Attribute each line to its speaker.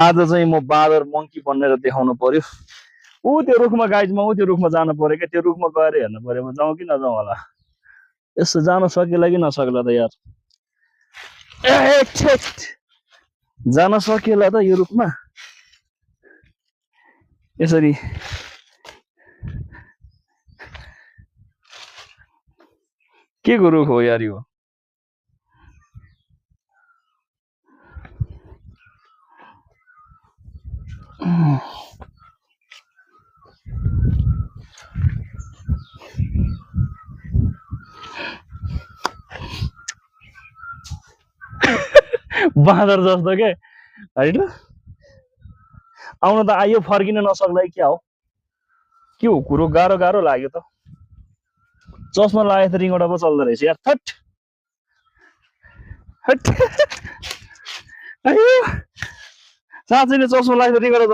Speaker 1: आज चाहिँ म बाँदर मङ्की बनेर देखाउनु पर्यो ऊ त्यो रुखमा गाइजमा ऊ त्यो रुखमा जानु पर्यो क्या त्यो रुखमा गएर हेर्नु पर्यो म जाउँ कि नजाउँ होला यसो जान सकिएला कि नसकेला त यार जान सकिएला त यो रुखमा यसरी के को रुख हो यार यो बाँदर जस्तो के होइन आउन त आयो फर्किन नसक्ला क्या हो के हो कुरो गाह्रो गाह्रो लाग्यो त चस्मा लगाए त रिङवटा पो चल्दो रहेछ यार थट साँच्चै नै चस्मा लाग्यो रिङवटा